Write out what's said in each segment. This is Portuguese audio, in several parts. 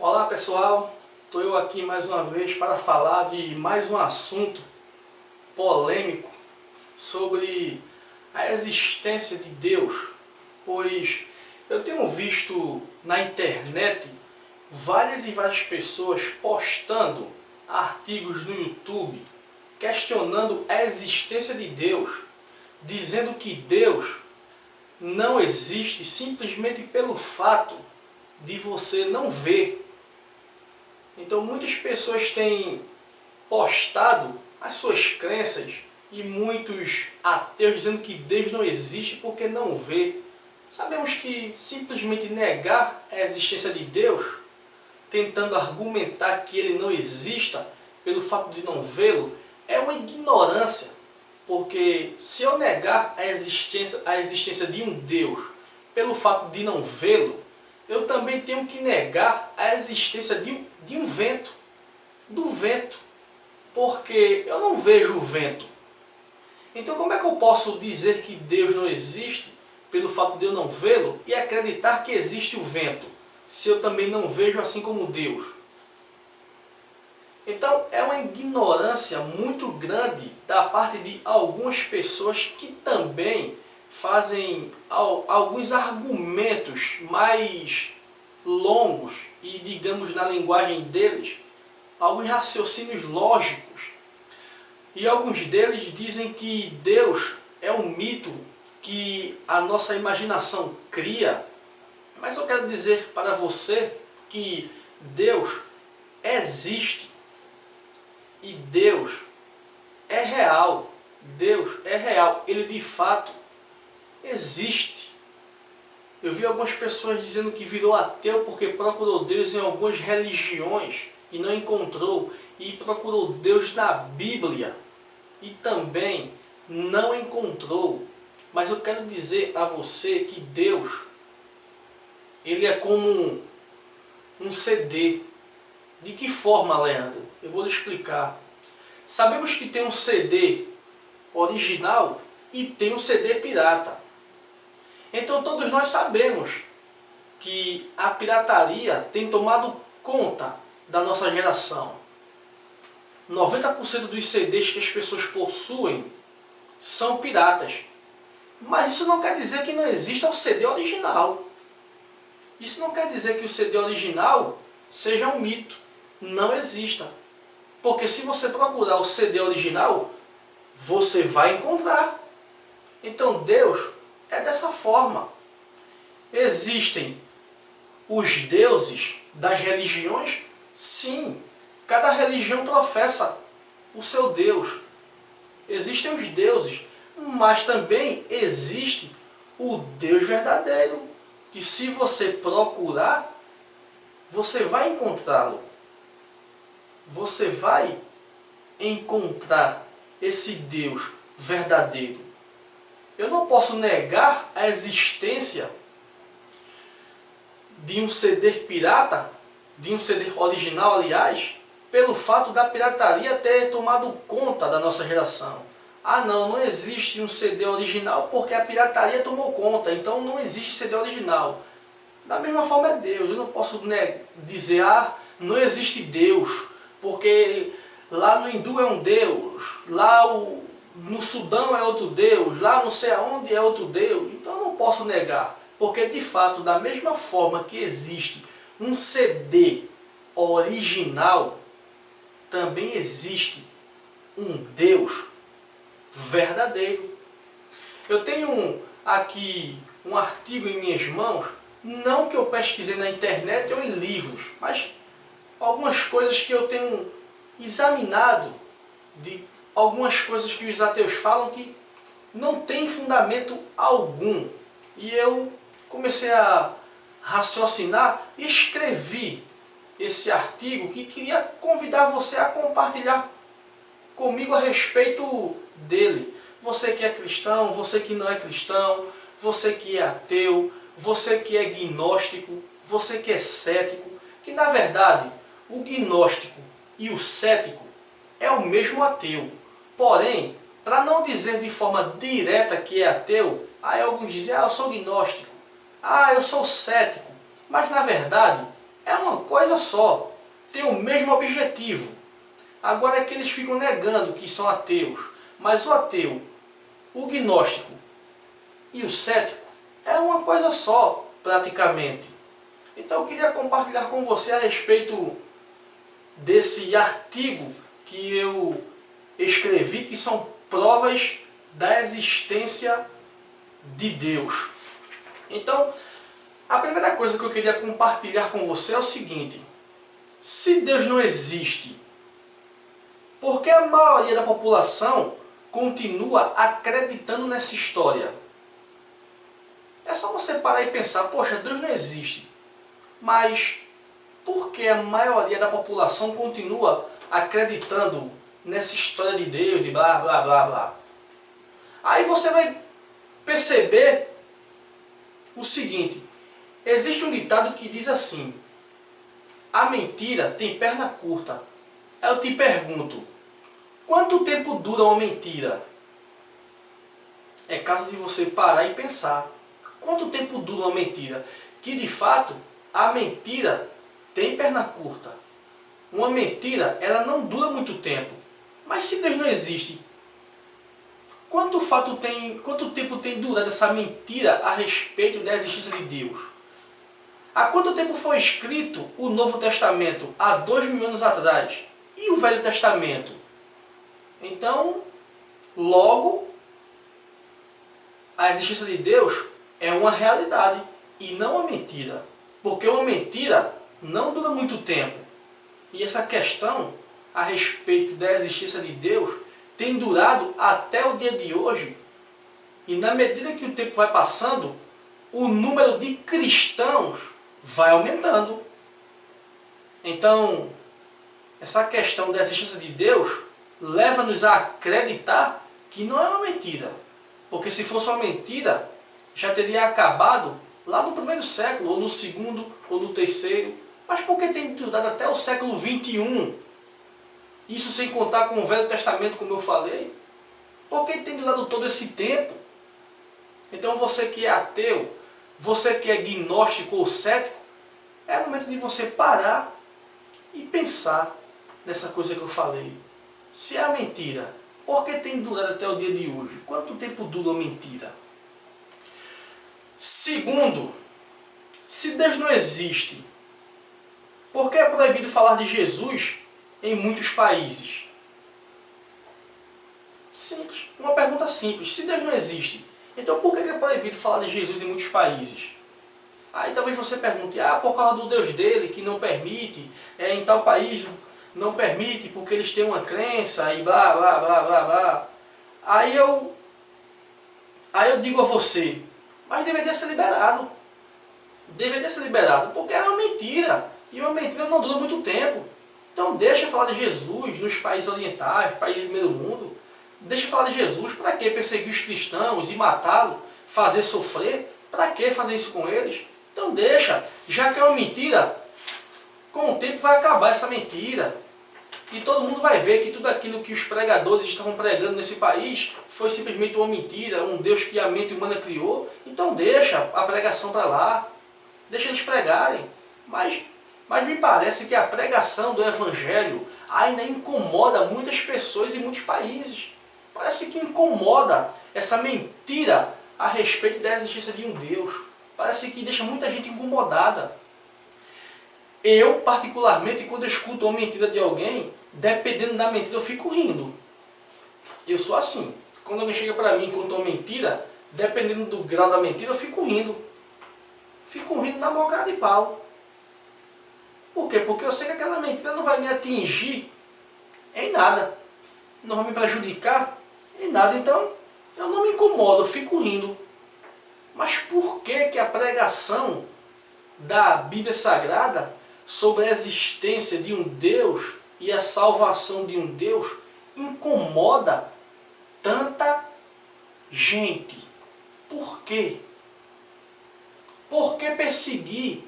Olá pessoal, estou eu aqui mais uma vez para falar de mais um assunto polêmico sobre a existência de Deus, pois eu tenho visto na internet várias e várias pessoas postando artigos no YouTube questionando a existência de Deus, dizendo que Deus não existe simplesmente pelo fato de você não ver. Então muitas pessoas têm postado as suas crenças e muitos ateus dizendo que Deus não existe porque não vê. Sabemos que simplesmente negar a existência de Deus, tentando argumentar que ele não exista pelo fato de não vê-lo, é uma ignorância. Porque se eu negar a existência de um Deus pelo fato de não vê-lo, eu também tenho que negar a existência de um vento, do vento, porque eu não vejo o vento. Então como é que eu posso dizer que Deus não existe pelo fato de eu não vê-lo e acreditar que existe o vento, se eu também não vejo assim como Deus? Então é uma ignorância muito grande da parte de algumas pessoas que também fazem alguns argumentos mais longos e, digamos, na linguagem deles, alguns raciocínios lógicos. E alguns deles dizem que Deus é um mito que a nossa imaginação cria. Mas eu quero dizer para você que Deus existe e Deus é real. Deus é real, ele de fato existe. Eu vi algumas pessoas dizendo que virou ateu porque procurou Deus em algumas religiões e não encontrou, e procurou Deus na Bíblia e também não encontrou. Mas eu quero dizer a você que Deus, ele é como um CD. De que forma, Leandro? Eu vou lhe explicar. Sabemos que tem um CD original e tem um CD pirata. Então todos nós sabemos que a pirataria tem tomado conta da nossa geração. 90% dos CDs que as pessoas possuem são piratas. Mas isso não quer dizer que não exista o CD original. Isso não quer dizer que o CD original seja um mito. Não exista. Porque se você procurar o CD original, você vai encontrar. Então Deus é dessa forma. Existem os deuses das religiões? Sim. Cada religião professa o seu Deus. Existem os deuses, mas também existe o Deus verdadeiro, que se você procurar, você vai encontrá-lo. Você vai encontrar esse Deus verdadeiro. Eu não posso negar a existência de um CD pirata, de um CD original, aliás, pelo fato da pirataria ter tomado conta da nossa geração. Ah não, não existe um CD original porque a pirataria tomou conta, então não existe CD original. Da mesma forma é Deus. Eu não posso dizer, não existe Deus, porque lá no hindu é um Deus, lá no Sudão é outro Deus, lá não sei aonde é outro Deus. Então eu não posso negar, porque de fato, da mesma forma que existe um CD original, também existe um Deus verdadeiro. Eu tenho aqui um artigo em minhas mãos, não que eu pesquisei na internet ou em livros, mas algumas coisas que eu tenho examinado, de algumas coisas que os ateus falam que não tem fundamento algum. E eu comecei a raciocinar e escrevi esse artigo que queria convidar você a compartilhar comigo a respeito dele. Você que é cristão, você que não é cristão, você que é ateu, você que é gnóstico, você que é cético, que na verdade o gnóstico e o cético é o mesmo ateu. Porém, para não dizer de forma direta que é ateu, aí alguns dizem, eu sou gnóstico, eu sou cético. Mas na verdade, É uma coisa só, tem o mesmo objetivo. Agora é que eles ficam negando que são ateus, mas o ateu, o gnóstico e o cético é uma coisa só, praticamente. Então eu queria compartilhar com você a respeito desse artigo que eu escrevi, que são provas da existência de Deus. Então, a primeira coisa que eu queria compartilhar com você é o seguinte: se Deus não existe, por que a maioria da população continua acreditando nessa história? É só você parar e pensar, poxa, Deus não existe, mas por que a maioria da população continua acreditando nessa história de Deus e blá blá blá blá? Aí você vai perceber o seguinte: existe um ditado que diz assim: a mentira tem perna curta. Eu te pergunto, quanto tempo dura uma mentira? É caso de você parar e pensar. Quanto tempo dura uma mentira? Que de fato, a mentira tem perna curta. Uma mentira, ela não dura muito tempo. Mas se Deus não existe, quanto tempo tem durado essa mentira a respeito da existência de Deus? Há quanto tempo foi escrito o Novo Testamento? Há 2000 anos atrás. E o Velho Testamento? Então, logo, a existência de Deus é uma realidade e não uma mentira. Porque uma mentira não dura muito tempo. E essa questão a respeito da existência de Deus tem durado até o dia de hoje. E na medida que o tempo vai passando, o número de cristãos vai aumentando. Então, essa questão da existência de Deus leva-nos a acreditar que não é uma mentira. Porque se fosse uma mentira, já teria acabado lá no primeiro século, ou no segundo, ou no terceiro. Mas por que tem durado até o século 21? Isso sem contar com o Velho Testamento, como eu falei. Por que tem durado todo esse tempo? Então você que é ateu, você que é gnóstico ou cético, é o momento de você parar e pensar nessa coisa que eu falei. Se é a mentira, por que tem durado até o dia de hoje? Quanto tempo dura a mentira? Segundo, se Deus não existe, por que é proibido falar de Jesus em muitos países? Simples, uma pergunta simples. Se Deus não existe, então por que é proibido falar de Jesus em muitos países? Aí talvez você pergunte, por causa do Deus dele que não permite, em tal país não permite porque eles têm uma crença e blá blá blá blá blá. Aí eu digo a você, mas deveria ser liberado. Deveria ser liberado, porque é uma mentira. E uma mentira não dura muito tempo. Então deixa falar de Jesus nos países orientais, países do primeiro mundo. Deixa falar de Jesus. Para que perseguir os cristãos e matá-los, fazer sofrer? Para que fazer isso com eles? Então deixa, já que é uma mentira, com o tempo vai acabar essa mentira. E todo mundo vai ver que tudo aquilo que os pregadores estavam pregando nesse país foi simplesmente uma mentira, um Deus que a mente humana criou. Então deixa a pregação para lá, deixa eles pregarem. Mas me parece que a pregação do Evangelho ainda incomoda muitas pessoas em muitos países. Parece que incomoda essa mentira a respeito da existência de um Deus. Parece que deixa muita gente incomodada. Eu, particularmente, quando eu escuto uma mentira de alguém, dependendo da mentira, eu fico rindo. Eu sou assim. Quando alguém chega para mim e conta uma mentira, dependendo do grau da mentira, eu fico rindo. Fico rindo na maior cara de pau. Por quê? Porque eu sei que aquela mentira não vai me atingir em nada. Não vai me prejudicar em nada. Então, eu não me incomodo, eu fico rindo. Mas por que a pregação da Bíblia Sagrada sobre a existência de um Deus e a salvação de um Deus incomoda tanta gente? Por quê? Por que perseguir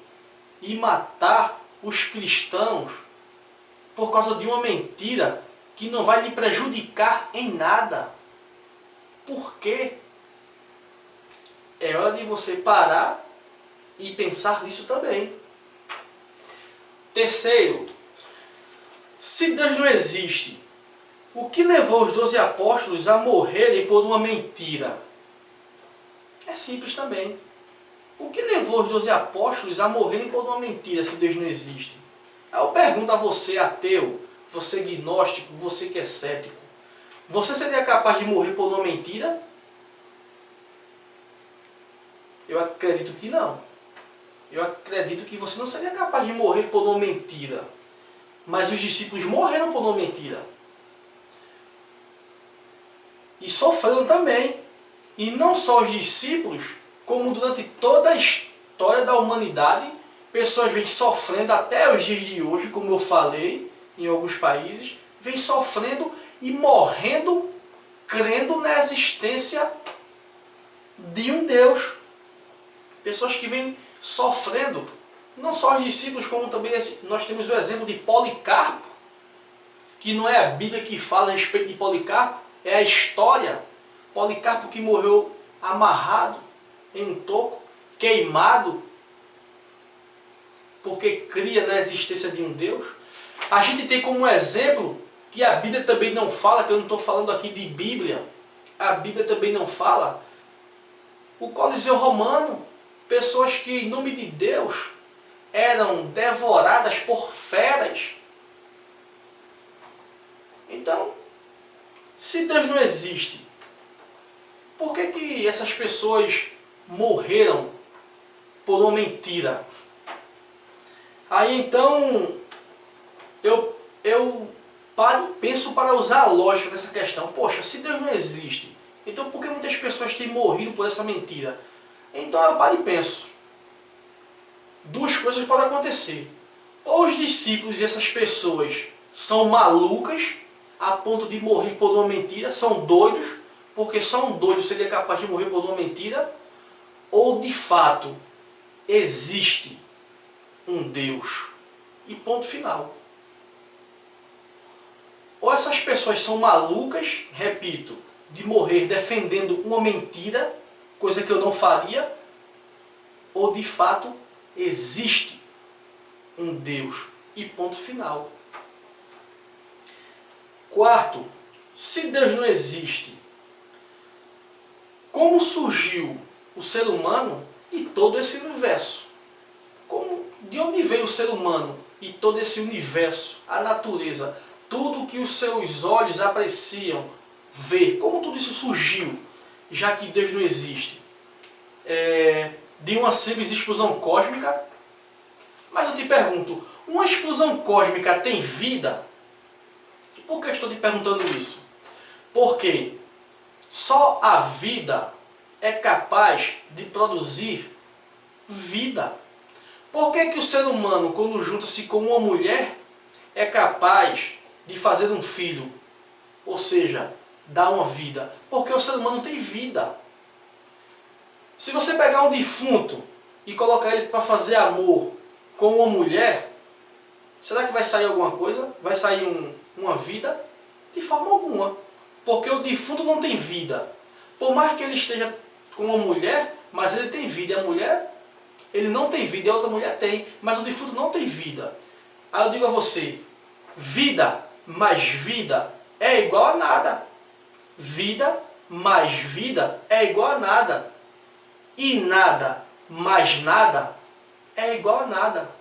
e matar os cristãos por causa de uma mentira que não vai lhe prejudicar em nada? Por quê? É hora de você parar e pensar nisso também. Terceiro, se Deus não existe, o que levou os 12 apóstolos a morrerem por uma mentira? É simples também. O que levou os 12 apóstolos a morrerem por uma mentira se Deus não existe? Eu pergunto a você, ateu, você gnóstico, você que é cético. Você seria capaz de morrer por uma mentira? Eu acredito que não. Eu acredito que você não seria capaz de morrer por uma mentira. Mas os discípulos morreram por uma mentira. E sofreram também. E não só os discípulos, como durante toda a história da humanidade, pessoas vêm sofrendo até os dias de hoje, como eu falei, em alguns países, vêm sofrendo e morrendo, crendo na existência de um Deus. Pessoas que vêm sofrendo, não só os discípulos, como também nós temos o exemplo de Policarpo, que não é a Bíblia que fala a respeito de Policarpo, é a história. Policarpo que morreu amarrado em um toco, queimado, porque cria na existência de um Deus. A gente tem como exemplo, que a Bíblia também não fala, que eu não estou falando aqui de Bíblia, a Bíblia também não fala, o Coliseu Romano, pessoas que em nome de Deus eram devoradas por feras. Então, se Deus não existe, por que essas pessoas morreram por uma mentira? Aí então, eu paro e penso para usar a lógica dessa questão. Poxa, se Deus não existe, então por que muitas pessoas têm morrido por essa mentira? Então eu paro e penso. Duas coisas podem acontecer. Ou os discípulos e essas pessoas são malucas a ponto de morrer por uma mentira, são doidos, porque só um doido seria capaz de morrer por uma mentira, ou de fato existe um Deus. E ponto final. Ou essas pessoas são malucas, repito, de morrer defendendo uma mentira, coisa que eu não faria, ou de fato existe um Deus. E ponto final. Quarto, se Deus não existe, como surgiu o ser humano e todo esse universo? De onde veio o ser humano e todo esse universo, a natureza, tudo que os seus olhos apreciam ver? Como tudo isso surgiu, já que Deus não existe? De uma simples explosão cósmica? Mas eu te pergunto, uma explosão cósmica tem vida? E por que eu estou te perguntando isso? Porque só a vida é capaz de produzir vida. Por que o ser humano, quando junta-se com uma mulher, é capaz de fazer um filho? Ou seja, dar uma vida. Porque o ser humano tem vida. Se você pegar um defunto e colocar ele para fazer amor com uma mulher, será que vai sair alguma coisa? Vai sair uma vida? De forma alguma. Porque o defunto não tem vida. Por mais que ele esteja com uma mulher, mas ele tem vida. E a mulher, ele não tem vida e a outra mulher tem. Mas o defunto não tem vida. Aí eu digo a você, vida mais vida é igual a nada. Vida mais vida é igual a nada. E nada mais nada é igual a nada.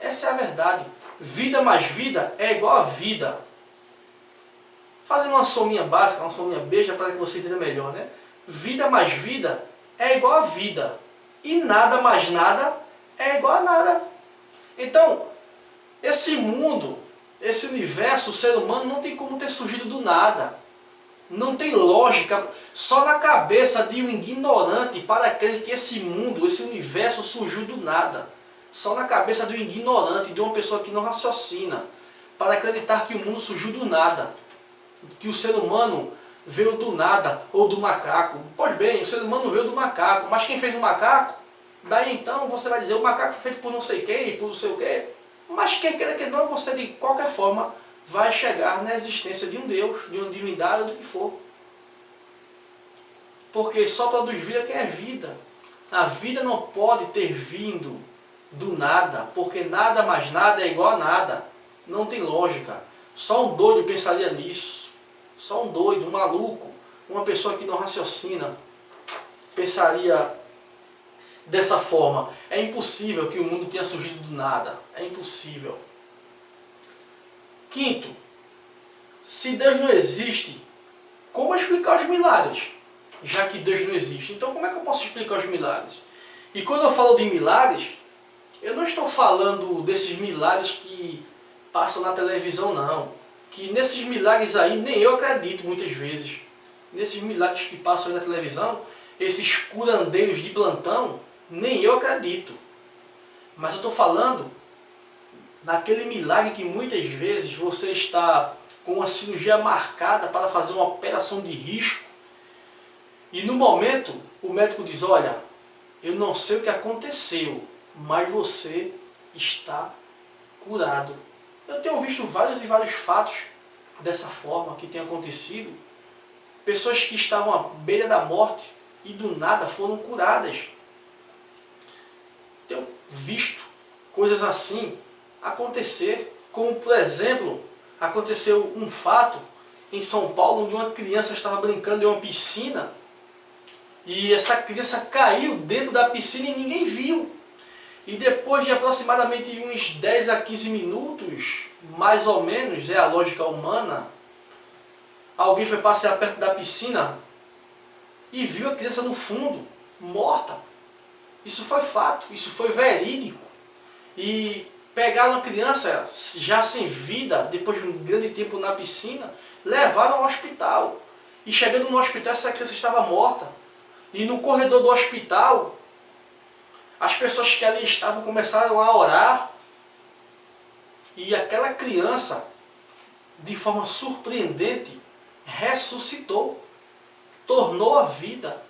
Essa é a verdade. Vida mais vida é igual a vida. Fazendo uma sominha básica, uma sominha besta para que você entenda melhor, né? Vida mais vida é igual a vida. E nada mais nada é igual a nada. Então, esse mundo, esse universo, o ser humano não tem como ter surgido do nada. Não tem lógica, só na cabeça de um ignorante para crer que esse mundo, esse universo surgiu do nada. Só na cabeça de um ignorante, de uma pessoa que não raciocina, para acreditar que o mundo surgiu do nada. Que o ser humano veio do nada, ou do macaco. Pois bem, o ser humano veio do macaco, mas quem fez o macaco? Daí então você vai dizer, o macaco foi feito por não sei quem, por não sei o quê. Mas quer queira que não, você de qualquer forma vai chegar na existência de um Deus, de uma divindade ou do que for. Porque só produz vida quem é vida. A vida não pode ter vindo do nada, porque nada mais nada é igual a nada. Não tem lógica. Só um doido pensaria nisso. Só um doido, um maluco, uma pessoa que não raciocina, pensaria dessa forma. É impossível que o mundo tenha surgido do nada. É impossível. Quinto, se Deus não existe, como explicar os milagres? Já que Deus não existe. Então como é que eu posso explicar os milagres? E quando eu falo de milagres, eu não estou falando desses milagres que passam na televisão, não. Que nesses milagres aí nem eu acredito muitas vezes. Nesses milagres que passam aí na televisão, esses curandeiros de plantão, nem eu acredito. Mas eu estou falando naquele milagre que muitas vezes você está com uma cirurgia marcada para fazer uma operação de risco e no momento o médico diz, olha, eu não sei o que aconteceu, mas você está curado. Eu tenho visto vários e vários fatos dessa forma que tem acontecido. Pessoas que estavam à beira da morte e do nada foram curadas. Tenho visto coisas assim acontecer, como por exemplo, aconteceu um fato em São Paulo onde uma criança estava brincando em uma piscina e essa criança caiu dentro da piscina e ninguém viu. E depois de aproximadamente uns 10 a 15 minutos, mais ou menos, é a lógica humana, alguém foi passear perto da piscina e viu a criança no fundo, morta. Isso foi fato, isso foi verídico. E pegaram a criança já sem vida, depois de um grande tempo na piscina, levaram ao hospital. E chegando no hospital, essa criança estava morta. E no corredor do hospital, as pessoas que ali estavam começaram a orar. E aquela criança, de forma surpreendente, ressuscitou, tornou a vida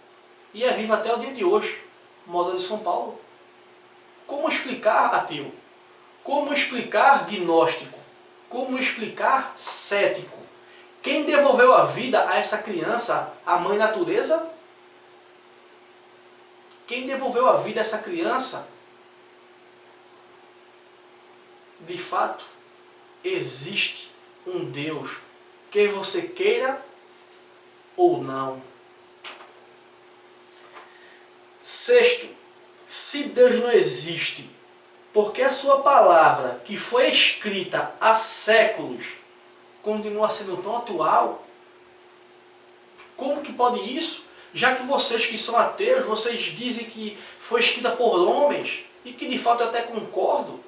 e é viva até o dia de hoje, morando em São Paulo. Como explicar ateu? Como explicar gnóstico? Como explicar cético? Quem devolveu a vida a essa criança? A mãe natureza? Quem devolveu a vida a essa criança? De fato, existe um Deus, quer você queira ou não. Sexto, se Deus não existe, porque a sua palavra, que foi escrita há séculos, continua sendo tão atual? Como que pode isso? Já que vocês que são ateus, vocês dizem que foi escrita por homens, e que de fato eu até concordo.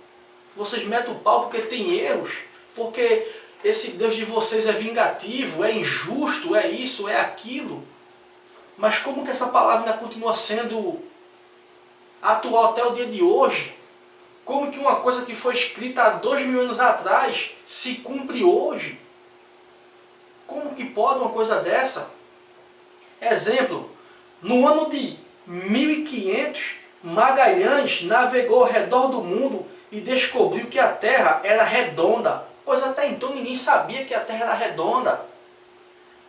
Vocês metem o pau porque tem erros, porque esse Deus de vocês é vingativo, é injusto, é isso, é aquilo. Mas como que essa palavra ainda continua sendo atual até o dia de hoje? Como que uma coisa que foi escrita há 2000 anos atrás se cumpre hoje? Como que pode uma coisa dessa? Exemplo, no ano de 1500, Magalhães navegou ao redor do mundo e descobriu que a Terra era redonda, pois até então ninguém sabia que a Terra era redonda.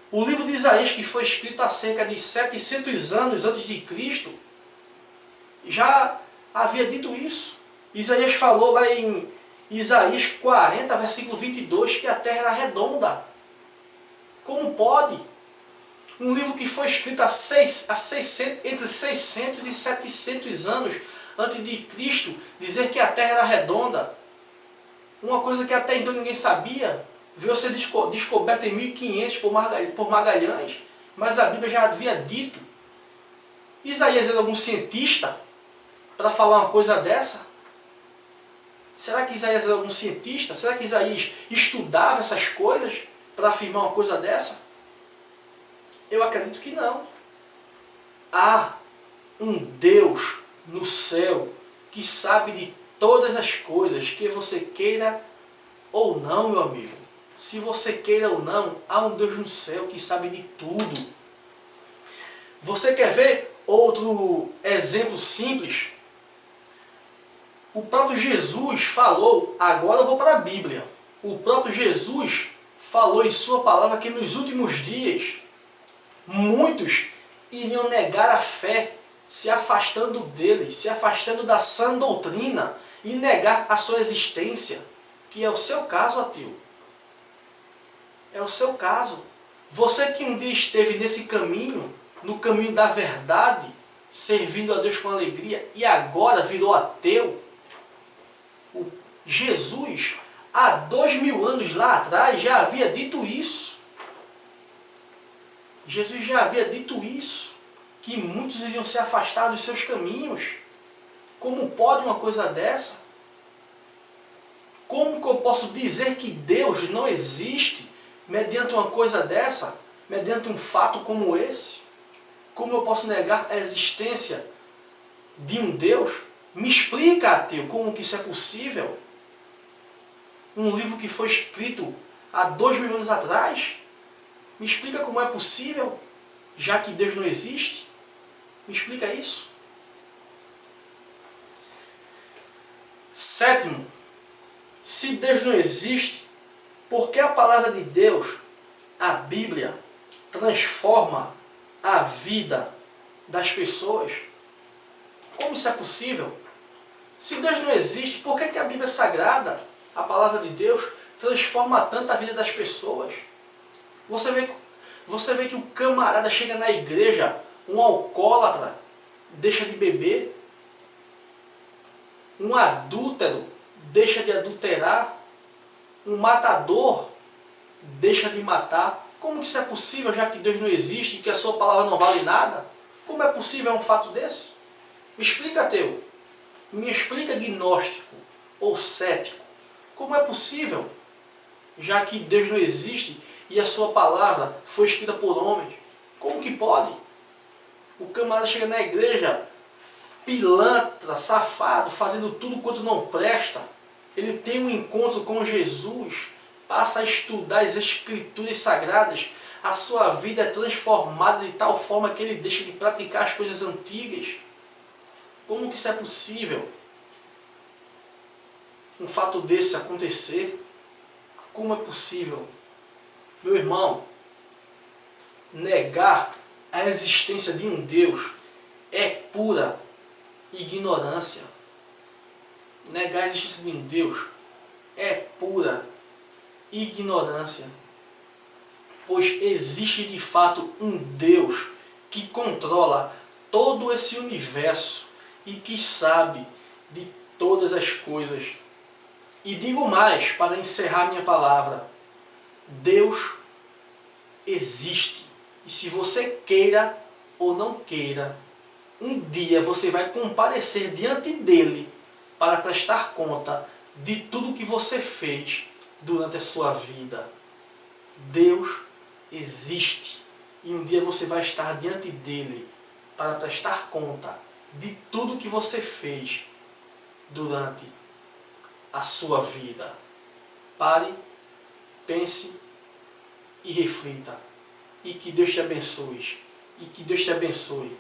O livro de Isaías, que foi escrito há cerca de 700 anos antes de Cristo, já havia dito isso. Isaías falou lá em Isaías 40, versículo 22, que a Terra era redonda. Como pode? Um livro que foi escrito entre 600 e 700 anos antes de Cristo, dizer que a Terra era redonda. Uma coisa que até então ninguém sabia, veio ser descoberta em 1500 por Magalhães, mas a Bíblia já havia dito. Isaías era algum cientista para falar uma coisa dessa? Será que Isaías era algum cientista? Será que Isaías estudava essas coisas para afirmar uma coisa dessa? Eu acredito que não. Há um Deus no céu que sabe de todas as coisas, que você queira ou não, meu amigo. Se você queira ou não, há um Deus no céu que sabe de tudo. Você quer ver outro exemplo simples? O próprio Jesus falou, agora eu vou para a Bíblia. O próprio Jesus falou em sua palavra que nos últimos dias muitos iriam negar a fé se afastando dele, se afastando da sã doutrina e negar a sua existência, que é o seu caso, ateu. É o seu caso. Você que um dia esteve nesse caminho, no caminho da verdade, servindo a Deus com alegria, e agora virou ateu. Jesus, há 2000 anos lá atrás, já havia dito isso. Jesus já havia dito isso, que muitos iriam se afastar dos seus caminhos. Como pode uma coisa dessa? Como que eu posso dizer que Deus não existe mediante uma coisa dessa? Mediante um fato como esse? Como eu posso negar a existência de um Deus? Me explica, ateu, como que isso é possível? Um livro que foi escrito há 2000 anos atrás? Me explica como é possível, já que Deus não existe? Me explica isso. Sétimo, se Deus não existe, por que a palavra de Deus, a Bíblia, transforma a vida das pessoas? Como isso é possível? Se Deus não existe, por que a Bíblia Sagrada, a palavra de Deus, transforma tanto a vida das pessoas? Você vê que o camarada chega na igreja, um alcoólatra, deixa de beber, um adúltero deixa de adulterar, um matador deixa de matar. Como que isso é possível, já que Deus não existe e que a sua palavra não vale nada? Como é possível um fato desse? Me explica, ateu. Me explica, gnóstico ou cético. Como é possível, já que Deus não existe e a sua palavra foi escrita por homens? Como que pode? O camarada chega na igreja, pilantra, safado, fazendo tudo quanto não presta. Ele tem um encontro com Jesus, passa a estudar as escrituras sagradas, a sua vida é transformada de tal forma que ele deixa de praticar as coisas antigas. Como que isso é possível? Um fato desse acontecer? Como é possível? Meu irmão, negar a existência de um Deus é pura ignorância. Negar a existência de um Deus é pura ignorância. Pois existe de fato um Deus que controla todo esse universo e que sabe de todas as coisas. E digo mais, para encerrar minha palavra, Deus existe. E se você queira ou não queira, um dia você vai comparecer diante dele para prestar conta de tudo que você fez durante a sua vida. Deus existe. E um dia você vai estar diante dele para prestar conta de tudo que você fez durante a sua vida. Pare, pense e reflita. E que Deus te abençoe. E que Deus te abençoe